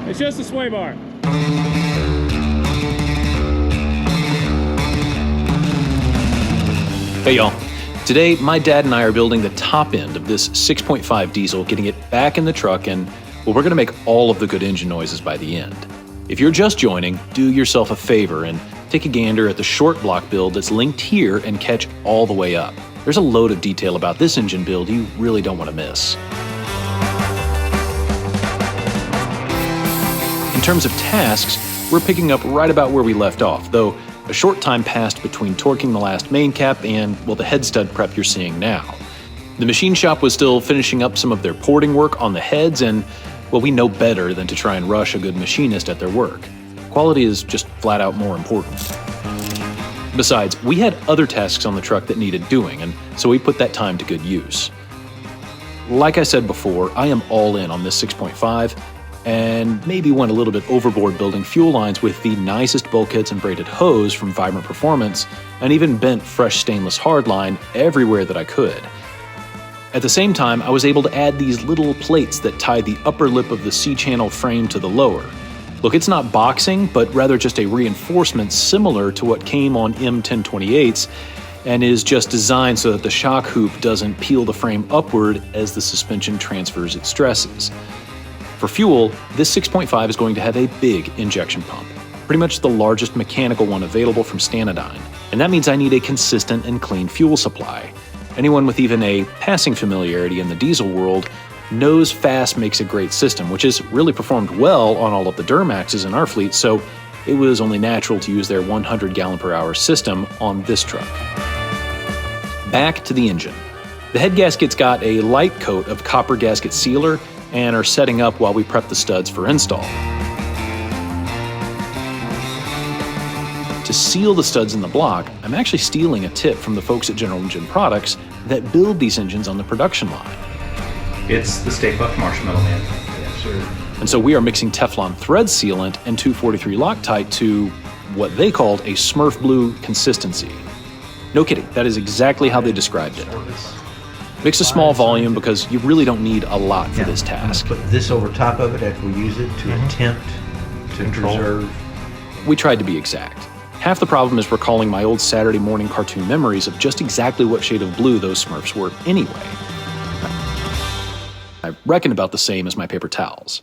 It's just a sway bar. Hey y'all. Today, my dad and I are building the top end of this 6.5 diesel, getting it back in the truck, and well, we're gonna make all of the good engine noises by the end. If you're just joining, do yourself a favor and take a gander at the short block build that's linked here and catch all the way up. There's a load of detail about this engine build you really don't want to miss. In terms of tasks, we're picking up right about where we left off, though a short time passed between torquing the last main cap and, well, the head stud prep you're seeing now. The machine shop was still finishing up some of their porting work on the heads, and, well, we know better than to try and rush a good machinist at their work. Quality is just flat out more important. Besides, we had other tasks on the truck that needed doing, and so we put that time to good use. Like I said before, I am all in on this 6.5, and maybe went a little bit overboard building fuel lines with the nicest bulkheads and braided hose from Vibrant Performance, and even bent fresh stainless hardline everywhere that I could. At the same time, I was able to add these little plates that tie the upper lip of the C-channel frame to the lower. Look, it's not boxing, but rather just a reinforcement similar to what came on M1028s, and is just designed so that the shock hoop doesn't peel the frame upward as the suspension transfers its stresses. For fuel, this 6.5 is going to have a big injection pump, pretty much the largest mechanical one available from Stanadyne, and that means I need a consistent and clean fuel supply. Anyone with even a passing familiarity in the diesel world knows FASS makes a great system, which has really performed well on all of the Duramaxes in our fleet, so it was only natural to use their 100 gallon per hour system on this truck. Back to the engine. The head gaskets got a light coat of copper gasket sealer and are setting up while we prep the studs for install. To seal the studs in the block, I'm actually stealing a tip from the folks at General Engine Products that build these engines on the production line. It's the Stay Puft Marshmallow Man. Yes, sir. And so we are mixing Teflon thread sealant and 243 Loctite to what they called a Smurf blue consistency. No kidding, that is exactly how they described it. Mix a small volume because you really don't need a lot for this task. Put this over top of it after we use it to attempt to preserve. We tried to be exact. Half the problem is recalling my old Saturday morning cartoon memories of just exactly what shade of blue those Smurfs were anyway. I reckon about the same as my paper towels.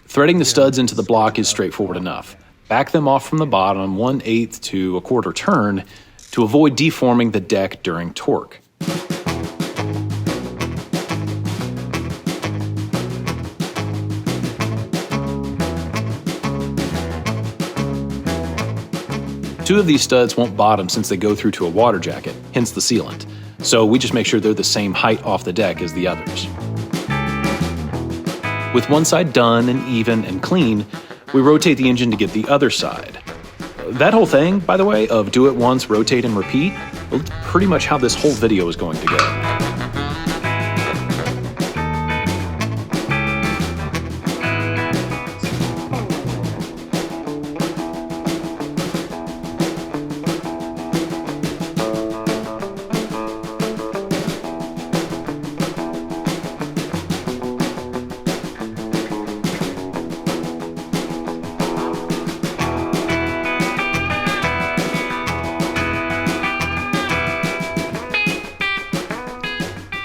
Threading the studs into the block is straightforward enough. Back them off from the bottom 1/8 to a quarter turn to avoid deforming the deck during torque. Two of these studs won't bottom since they go through to a water jacket, hence the sealant. So we just make sure they're the same height off the deck as the others. With one side done and even and clean, we rotate the engine to get the other side. That whole thing, by the way, of do it once, rotate and repeat, well, it's pretty much how this whole video is going to go.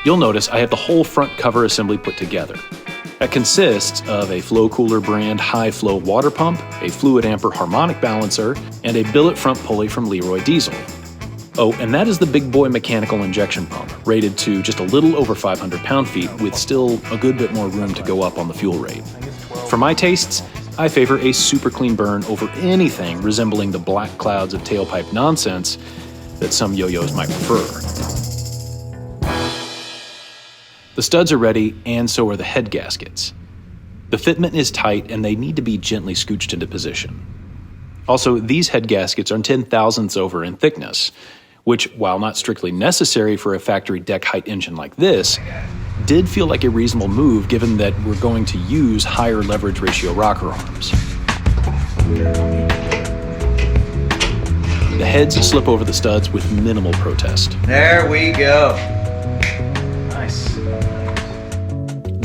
You'll notice I have the whole front cover assembly put together. That consists of a Flow Cooler brand high flow water pump, a fluid amper harmonic balancer, and a billet front pulley from Leroy Diesel. Oh, and that is the big boy mechanical injection pump, rated to just a little over 500 pound-feet with still a good bit more room to go up on the fuel rate. For my tastes, I favor a super clean burn over anything resembling the black clouds of tailpipe nonsense that some yo-yos might prefer. The studs are ready, and so are the head gaskets. The fitment is tight, and they need to be gently scooched into position. Also, these head gaskets are 10/1000ths over in thickness, which, while not strictly necessary for a factory deck height engine like this, did feel like a reasonable move given that we're going to use higher leverage ratio rocker arms. The heads slip over the studs with minimal protest. There we go. Nice.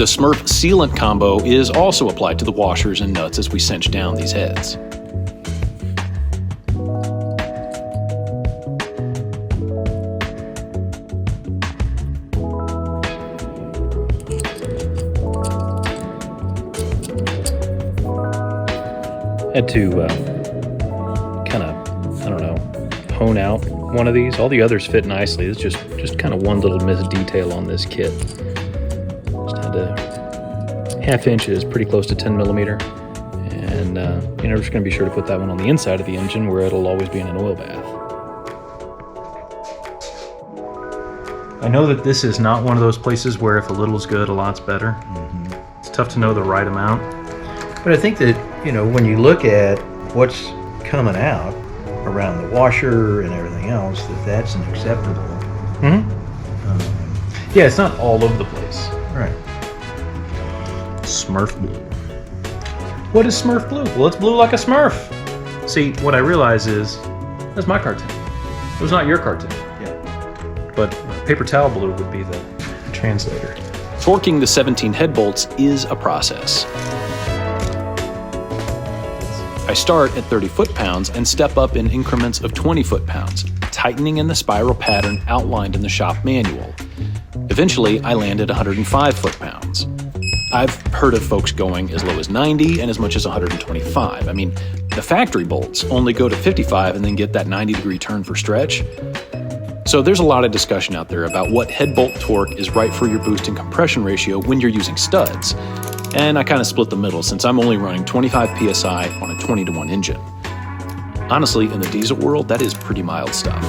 The Smurf sealant combo is also applied to the washers and nuts as we cinch down these heads. Had to kind of, I don't know, hone out one of these. All the others fit nicely. It's just kind of one little missed detail on this kit. Just had to, 1/2 inch is pretty close to 10 millimeter. And you're just going to be sure to put that one on the inside of the engine where it'll always be in an oil bath. I know that this is not one of those places where if a little's good, a lot's better. It's tough to know the right amount. But I think that, when you look at what's coming out around the washer and everything else, that's an acceptable. Yeah, it's not all over the place. Right. Smurf blue. What is Smurf blue? Well, it's blue like a Smurf. See, what I realize is, that's my cartoon. It was not your cartoon. Yeah. But paper towel blue would be the translator. Torquing the 17 head bolts is a process. I start at 30 foot-pounds and step up in increments of 20 foot-pounds, tightening in the spiral pattern outlined in the shop manual. Eventually, I land at 105 foot-pounds. I've heard of folks going as low as 90 and as much as 125. I mean, the factory bolts only go to 55 and then get that 90-degree turn for stretch. So there's a lot of discussion out there about what head bolt torque is right for your boost and compression ratio when you're using studs. And I kind of split the middle since I'm only running 25 PSI on a 20-to-1 engine. Honestly, in the diesel world, that is pretty mild stuff.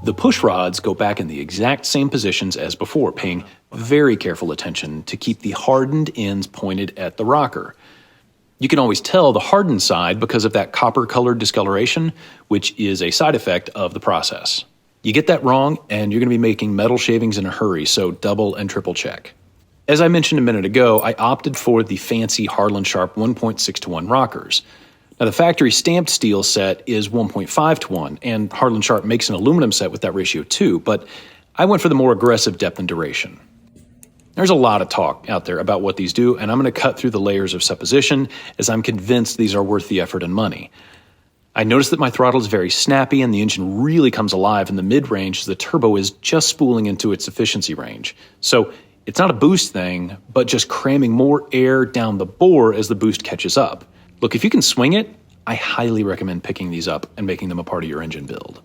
The push rods go back in the exact same positions as before, paying very careful attention to keep the hardened ends pointed at the rocker. You can always tell the hardened side because of that copper-colored discoloration, which is a side effect of the process. You get that wrong, and you're going to be making metal shavings in a hurry, so double and triple check. As I mentioned a minute ago, I opted for the fancy Harland Sharp 1.6-to-1 rockers. Now, the factory stamped steel set is 1.5-to-1, and Harland Sharp makes an aluminum set with that ratio too, but I went for the more aggressive depth and duration. There's a lot of talk out there about what these do, and I'm going to cut through the layers of supposition as I'm convinced these are worth the effort and money. I noticed that my throttle is very snappy and the engine really comes alive in the mid-range as the turbo is just spooling into its efficiency range. So it's not a boost thing, but just cramming more air down the bore as the boost catches up. Look, if you can swing it, I highly recommend picking these up and making them a part of your engine build.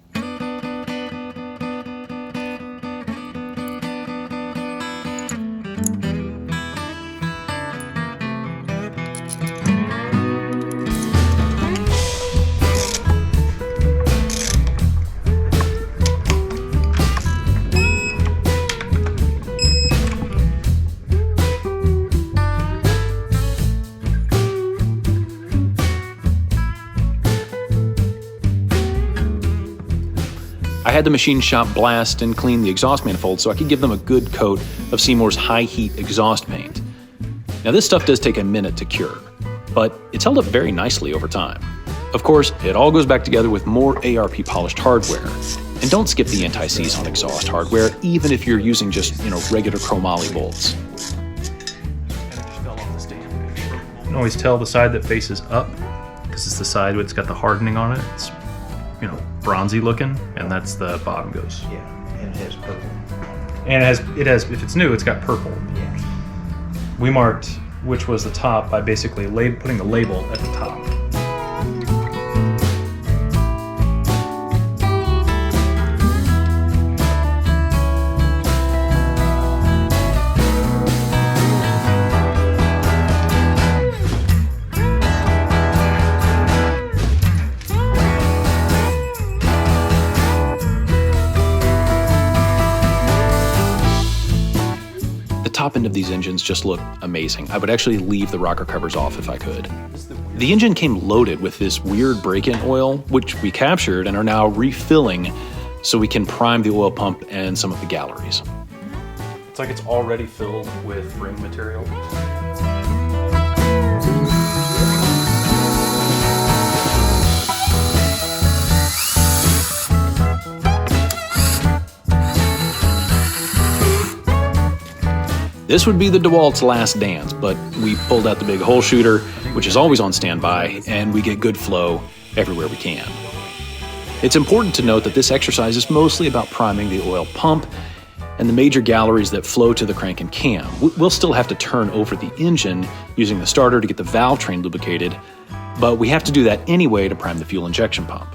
I had the machine shop blast and clean the exhaust manifold so I could give them a good coat of Seymour's high heat exhaust paint. Now this stuff does take a minute to cure, but it's held up very nicely over time. Of course, it all goes back together with more ARP polished hardware. And don't skip the anti-seize on exhaust hardware, even if you're using just, regular chromoly bolts. You can always tell the side that faces up, because it's the side that's got the hardening on it. It's, bronzy looking, and that's the bottom goes. Yeah, and it has purple. And it has, if it's new, it's got purple. Yeah. We marked which was the top by basically putting the label at the top. Top end of these engines just look amazing. I would actually leave the rocker covers off if I could. The engine came loaded with this weird break-in oil, which we captured and are now refilling so we can prime the oil pump and some of the galleries. It's like it's already filled with ring material. This would be the DeWalt's last dance, but we pulled out the big hole shooter, which is always on standby, and we get good flow everywhere we can. It's important to note that this exercise is mostly about priming the oil pump and the major galleries that flow to the crank and cam. We'll still have to turn over the engine using the starter to get the Valvetrain lubricated, but we have to do that anyway to prime the fuel injection pump.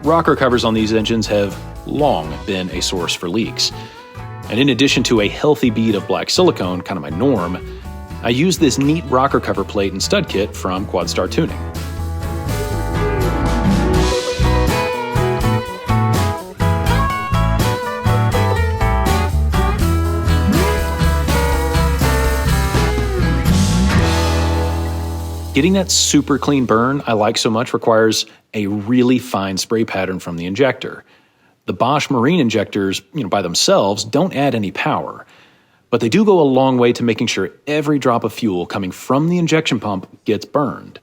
Rocker covers on these engines have long been a source for leaks. And in addition to a healthy bead of black silicone, kind of my norm, I use this neat rocker cover plate and stud kit from Quadstar Tuning. Getting that super clean burn I like so much requires a really fine spray pattern from the injector. The Bosch marine injectors, by themselves, don't add any power, but they do go a long way to making sure every drop of fuel coming from the injection pump gets burned.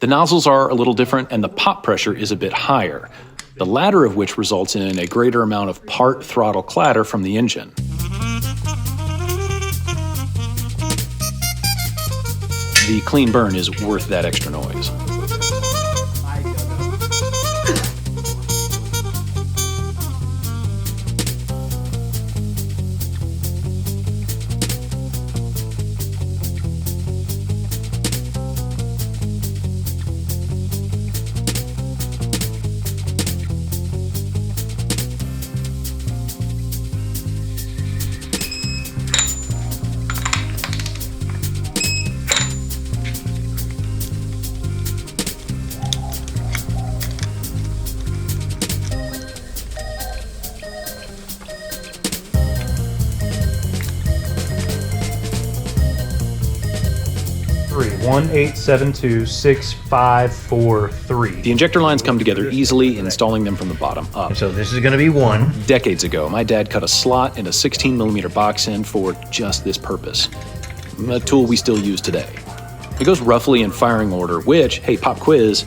The nozzles are a little different and the pop pressure is a bit higher, the latter of which results in a greater amount of part throttle clatter from the engine. The clean burn is worth that extra noise. Three 1-872-6543. The injector lines come together easily, installing them from the bottom up. So this is going to be one. Decades ago, my dad cut a slot in a 16mm box end for just this purpose, a tool we still use today. It goes roughly in firing order, which, hey, pop quiz,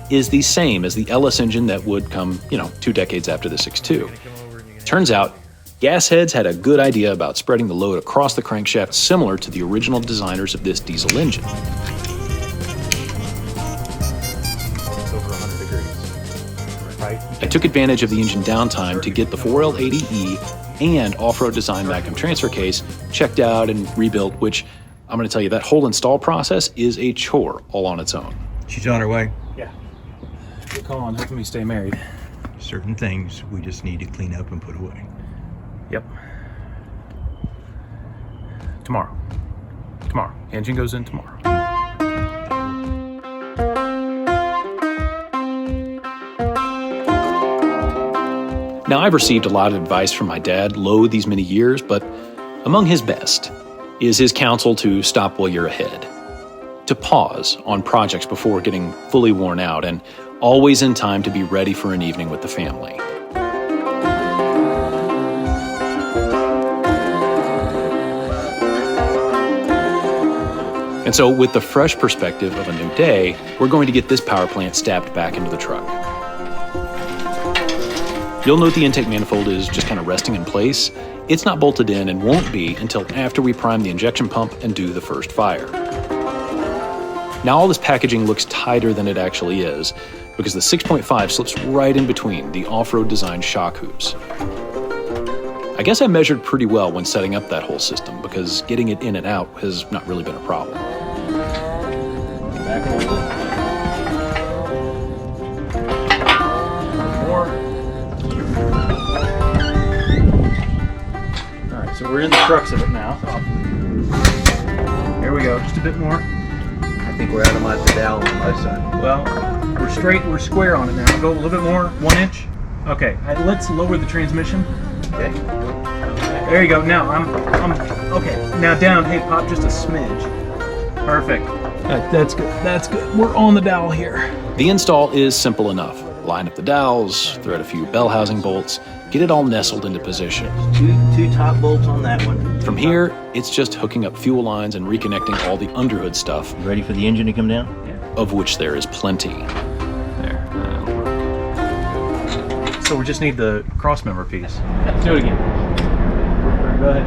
is the same as the LS engine that would come, 2 decades after the 6.2. Turns out, gas heads had a good idea about spreading the load across the crankshaft similar to the original designers of this diesel engine. It's over 100 degrees, right? I took advantage of the engine downtime to get the 4L80E and off-road design vacuum transfer case checked out and rebuilt, which I'm going to tell you, that whole install process is a chore all on its own. She's on her way. Yeah. Good call on helping me stay married. Certain things we just need to clean up and put away. Yep. Tomorrow. Engine goes in tomorrow. Now, I've received a lot of advice from my dad low these many years, but among his best is his counsel to stop while you're ahead, to pause on projects before getting fully worn out, and always in time to be ready for an evening with the family. And so, with the fresh perspective of a new day, we're going to get this power plant stabbed back into the truck. You'll note the intake manifold is just kind of resting in place. It's not bolted in and won't be until after we prime the injection pump and do the first fire. Now all this packaging looks tighter than it actually is, because the 6.5 slips right in between the off-road design shock hoops. I guess I measured pretty well when setting up that whole system, because getting it in and out has not really been a problem. Back a little bit. More. All right, so we're in the crux of it now. Here we go, just a bit more. I think we're out of my pedal on my side. Well, we're straight, we're square on it now. Go a little bit more, 1 inch. Okay, let's lower the transmission. Okay. There you go. Now I'm okay. Now down. Hey, pop just a smidge. Perfect. That's good. That's good. We're on the dowel here. The install is simple enough. line up the dowels, thread a few bell housing bolts, get it all nestled into position. Two top bolts on that one. From here, it's just hooking up fuel lines and reconnecting all the underhood stuff, You ready for the engine to come down? of which there is plenty. There. That'll work. So we just need the cross member piece. Do it again. Go ahead.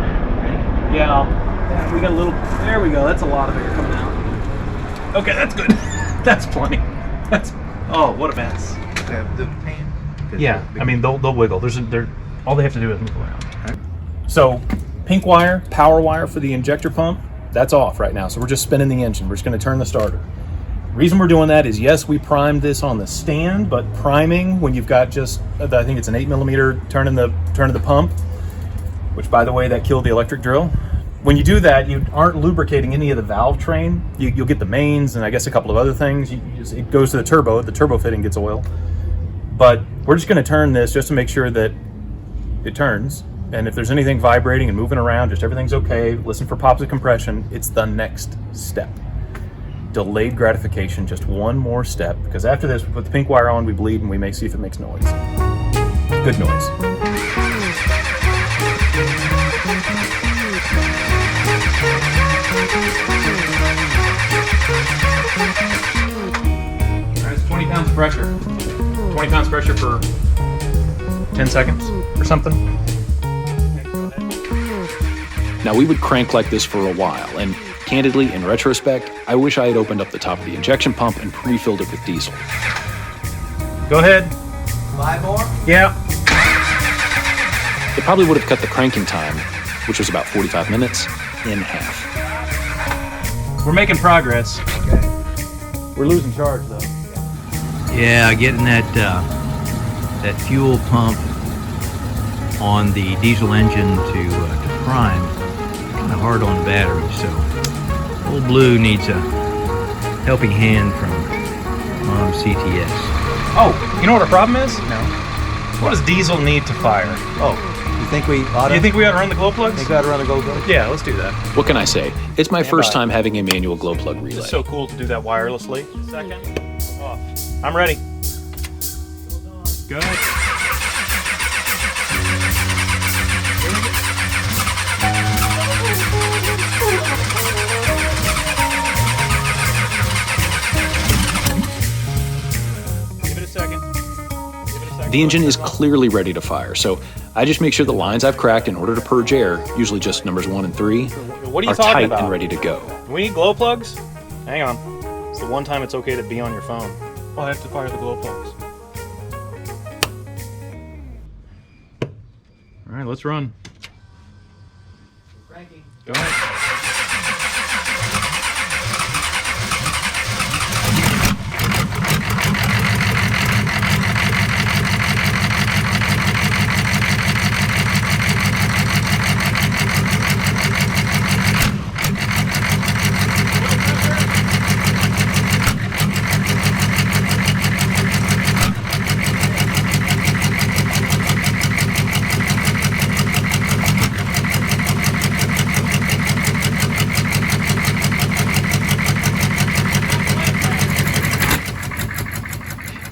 Yeah, we got a little. There we go. That's a lot of air coming out. Okay, that's good. That's plenty. That's. Oh, what a mess. The pan? Yeah, I mean they'll wiggle. They're all they have to do is move around. So, pink wire, power wire for the injector pump, that's off right now. So we're just spinning the engine. We're just going to turn the starter. Reason we're doing that is, yes, we primed this on the stand, but priming when you've got just, I think it's an 8mm turn of the pump, which by the way, that killed the electric drill. When you do that, you aren't lubricating any of the valve train. You'll get the mains and I guess a couple of other things. It goes to the turbo fitting gets oil. But we're just going to turn this just to make sure that it turns. And if there's anything vibrating and moving around, just everything's okay. Listen for pops of compression. It's the next step. Delayed gratification, just one more step. Because after this, we put the pink wire on, we bleed, and we may see if it makes noise. Good noise. All right, it's 20 pounds of pressure. 20 pounds pressure for 10 seconds or something. Now, we would crank like this for a while, and candidly, in retrospect, I wish I had opened up the top of the injection pump and pre-filled it with diesel. Go ahead. 5 more? Yeah. It probably would have cut the cranking time, which was about 45 minutes, in half. We're making progress. Okay. We're losing charge, though. Yeah, getting that fuel pump on the diesel engine to prime, kind of hard on the battery. So old Blue needs a helping hand from Mom CTS. Oh, you know what our problem is? No. What does diesel need to fire? Oh, you think we ought to? Do you think we ought to run the glow plugs? think we ought to run a go-go? Yeah, let's do that. What can I say? It's my first by. time having a manual glow plug relay. It's so cool to do that wirelessly. Second. Off. I'm ready. Go ahead. Give it a second. The engine is clearly ready to fire, so I just make sure the lines I've cracked in order to purge air, usually just numbers 1 and 3, What are you are talking tight about? and ready to go. Do we need glow plugs? Hang on. It's the one time it's okay to be on your phone. Well, I have to fire the glow plugs. All right, let's run. Go ahead.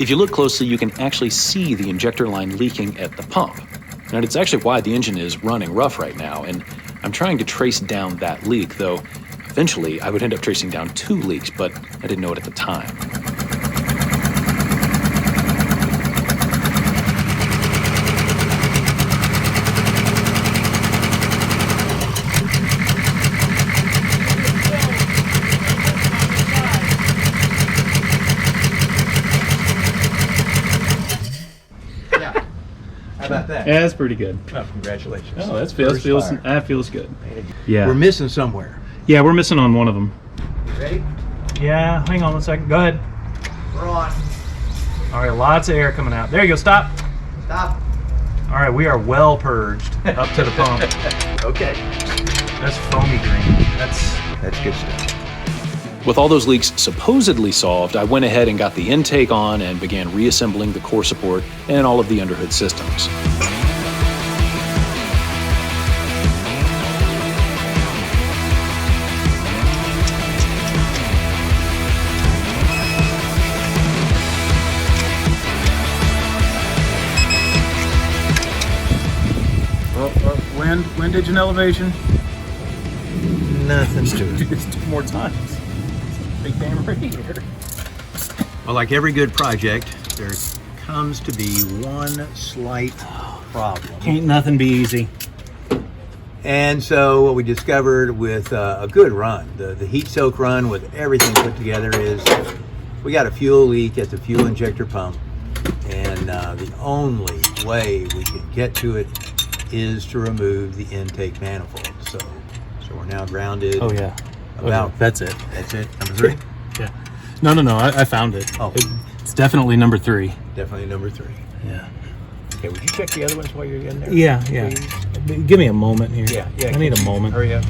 If you look closely, you can actually see the injector line leaking at the pump. And it's actually why the engine is running rough right now, and I'm trying to trace down that leak, though eventually I would end up tracing down 2 leaks, but I didn't know it at the time. How about that? Yeah, that's pretty good. Oh, congratulations. Oh, that First fire. feels good. We're Yeah. missing somewhere. Yeah, we're missing on one of them. Ready? Yeah, hang on one second. Go ahead. We're on. All right, lots of air coming out. There you go. Stop. Stop. All right, we are well purged up to the pump. Okay. That's foamy green. That's good stuff. With all those leaks supposedly solved, I went ahead and got the intake on and began reassembling the core support and all of the underhood systems. Windage and elevation. Nothing's to it. Just 2 more times. Big damn radiator. Well, like every good project, there comes to be one slight problem. Can't nothing be easy. And so what we discovered with a good run, the heat soak run with everything put together, is we got a fuel leak at the fuel injector pump, and the only way we can get to it is to remove the intake manifold. So we're now grounded. Oh yeah. About That's it. That's it. Number 3. Yeah. No. I found it. Oh. It's definitely number 3. Definitely number 3. Yeah. Okay. Would you check the other ones while you're in there? Yeah. please? Give me a moment here. Yeah. I need a moment. Hurry up.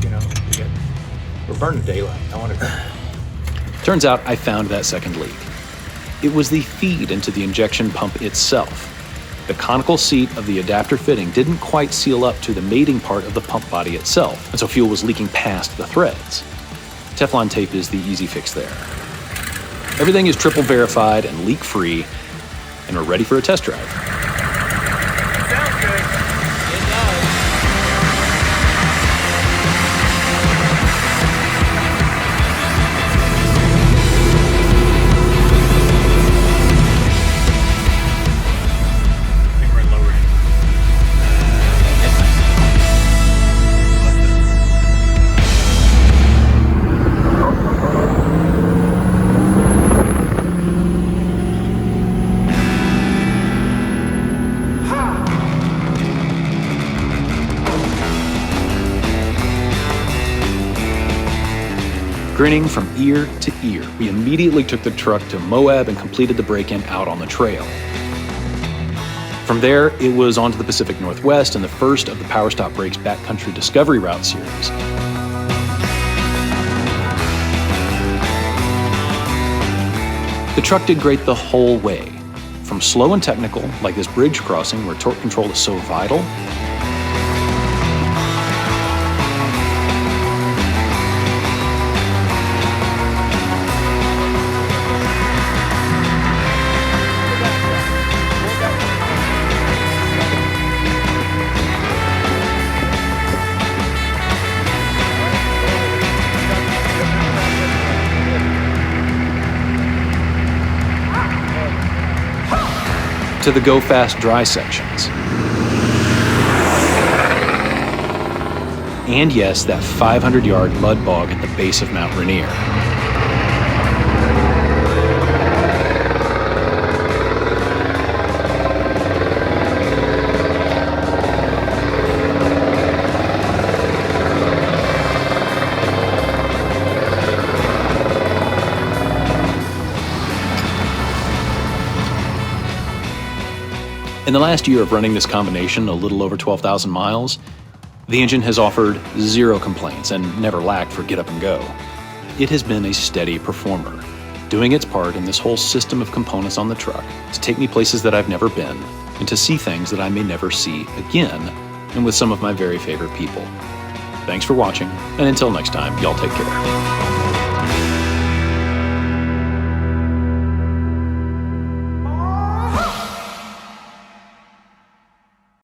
We're burning daylight. I want to. Turns out I found that second leak. It was the feed into the injection pump itself. The conical seat of the adapter fitting didn't quite seal up to the mating part of the pump body itself, and so fuel was leaking past the threads. Teflon tape is the easy fix there. Everything is triple verified and leak-free, and we're ready for a test drive. Sounds good. It does. I think we're in low range. Grinning from ear to ear, we immediately took the truck to Moab and completed the break-in out on the trail. From there, it was on to the Pacific Northwest and the first of the Power Stop Brakes Backcountry Discovery Route series. The truck did great the whole way. From slow and technical, like this bridge crossing where torque control is so vital, to the go fast dry sections. And yes, that 500-yard mud bog at the base of Mount Rainier. In the last year of running this combination, a little over 12,000 miles, the engine has offered 0 complaints and never lacked for get up and go. It has been a steady performer, doing its part in this whole system of components on the truck to take me places that I've never been and to see things that I may never see again, and with some of my very favorite people. Thanks for watching, and until next time, y'all take care.